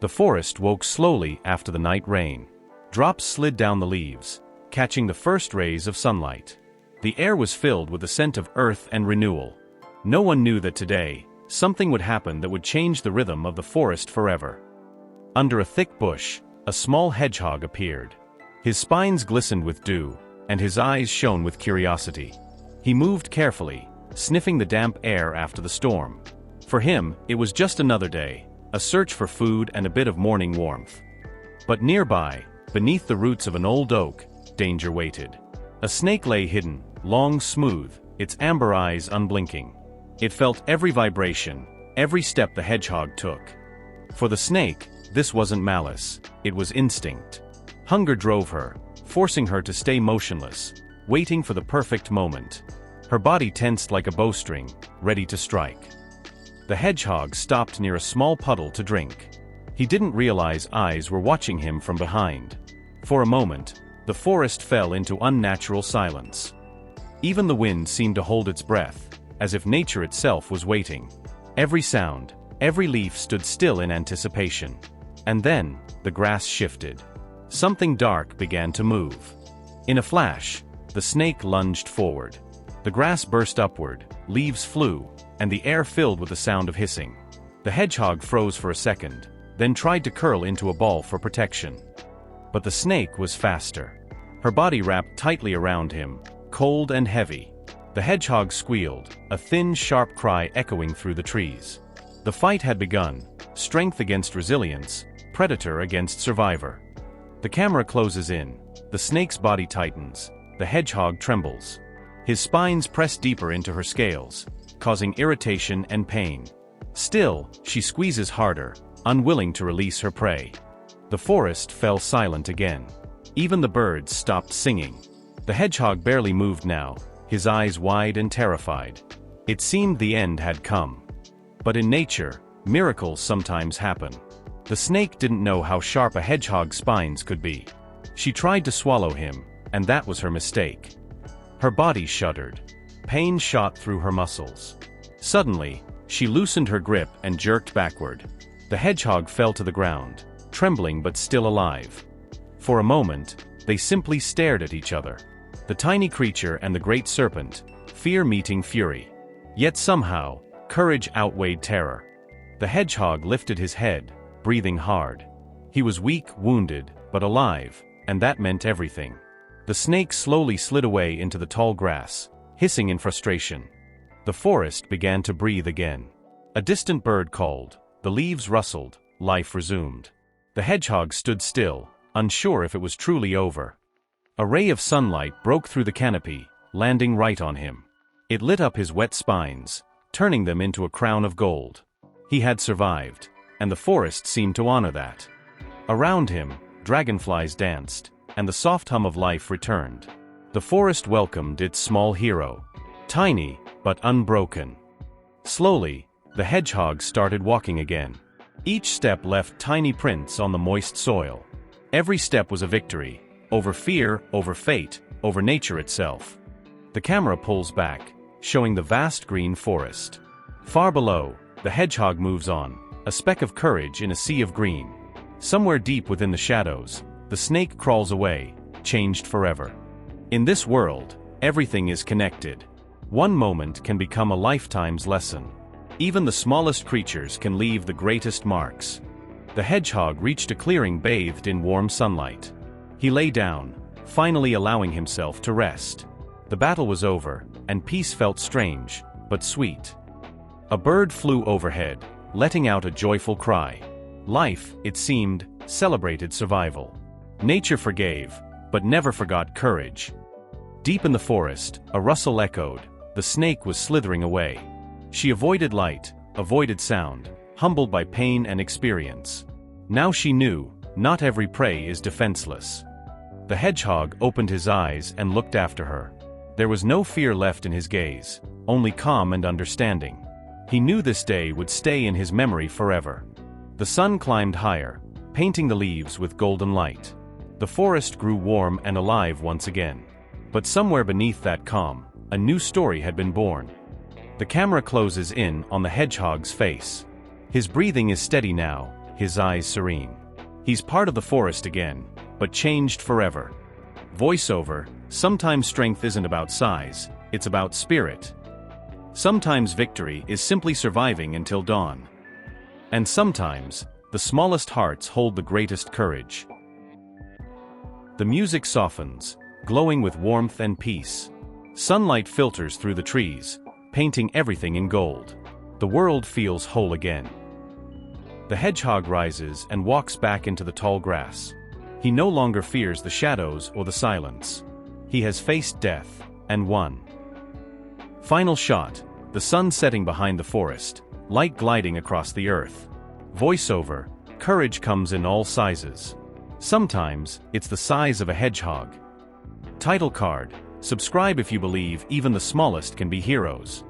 The forest woke slowly after the night rain. Drops slid down the leaves, catching the first rays of sunlight. The air was filled with the scent of earth and renewal. No one knew that today, something would happen that would change the rhythm of the forest forever. Under a thick bush, a small hedgehog appeared. His spines glistened with dew, and his eyes shone with curiosity. He moved carefully, sniffing the damp air after the storm. For him, it was just another day, a search for food and a bit of morning warmth. But nearby, beneath the roots of an old oak, danger waited. A snake lay hidden, long, smooth, its amber eyes unblinking. It felt every vibration, every step the hedgehog took. For the snake, this wasn't malice, it was instinct. Hunger drove her, forcing her to stay motionless, waiting for the perfect moment. Her body tensed like a bowstring, ready to strike. The hedgehog stopped near a small puddle to drink. He didn't realize eyes were watching him from behind. For a moment, the forest fell into unnatural silence. Even the wind seemed to hold its breath, as if nature itself was waiting. Every sound, every leaf stood still in anticipation. And then, the grass shifted. Something dark began to move. In a flash, the snake lunged forward. The grass burst upward, leaves flew, and the air filled with the sound of hissing. The hedgehog froze for a second, then tried to curl into a ball for protection. But the snake was faster. Her body wrapped tightly around him, cold and heavy. The hedgehog squealed, a thin, sharp cry echoing through the trees. The fight had begun, strength against resilience, predator against survivor. The camera closes in, the snake's body tightens, the hedgehog trembles. His spines press deeper into her scales, causing irritation and pain. Still, she squeezes harder, unwilling to release her prey. The forest fell silent again. Even the birds stopped singing. The hedgehog barely moved now, his eyes wide and terrified. It seemed the end had come. But in nature, miracles sometimes happen. The snake didn't know how sharp a hedgehog's spines could be. She tried to swallow him, and that was her mistake. Her body shuddered. Pain shot through her muscles. Suddenly, she loosened her grip and jerked backward. The hedgehog fell to the ground, trembling but still alive. For a moment, they simply stared at each other. The tiny creature and the great serpent, fear meeting fury. Yet somehow, courage outweighed terror. The hedgehog lifted his head, breathing hard. He was weak, wounded, but alive, and that meant everything. The snake slowly slid away into the tall grass, hissing in frustration. The forest began to breathe again. A distant bird called, the leaves rustled, life resumed. The hedgehog stood still, unsure if it was truly over. A ray of sunlight broke through the canopy, landing right on him. It lit up his wet spines, turning them into a crown of gold. He had survived, and the forest seemed to honor that. Around him, dragonflies danced, and the soft hum of life returned. The forest welcomed its small hero. Tiny, but unbroken. Slowly, the hedgehog started walking again. Each step left tiny prints on the moist soil. Every step was a victory, over fear, over fate, over nature itself. The camera pulls back, showing the vast green forest. Far below, the hedgehog moves on, a speck of courage in a sea of green. Somewhere deep within the shadows, the snake crawls away, changed forever. In this world, everything is connected. One moment can become a lifetime's lesson. Even the smallest creatures can leave the greatest marks. The hedgehog reached a clearing bathed in warm sunlight. He lay down, finally allowing himself to rest. The battle was over, and peace felt strange, but sweet. A bird flew overhead, letting out a joyful cry. Life, it seemed, celebrated survival. Nature forgave, but never forgot courage. Deep in the forest, a rustle echoed. The snake was slithering away. She avoided light, avoided sound, humbled by pain and experience. Now she knew, not every prey is defenseless. The hedgehog opened his eyes and looked after her. There was no fear left in his gaze, only calm and understanding. He knew this day would stay in his memory forever. The sun climbed higher, painting the leaves with golden light. The forest grew warm and alive once again. But somewhere beneath that calm, a new story had been born. The camera closes in on the hedgehog's face. His breathing is steady now, his eyes serene. He's part of the forest again, but changed forever. Voiceover: sometimes strength isn't about size, it's about spirit. Sometimes victory is simply surviving until dawn. And sometimes, the smallest hearts hold the greatest courage. The music softens, glowing with warmth and peace. Sunlight filters through the trees, painting everything in gold. The world feels whole again. The hedgehog rises and walks back into the tall grass. He no longer fears the shadows or the silence. He has faced death, and won. Final shot: the sun setting behind the forest, light gliding across the earth. Voiceover: courage comes in all sizes. Sometimes, it's the size of a hedgehog. Title card: subscribe if you believe even the smallest can be heroes.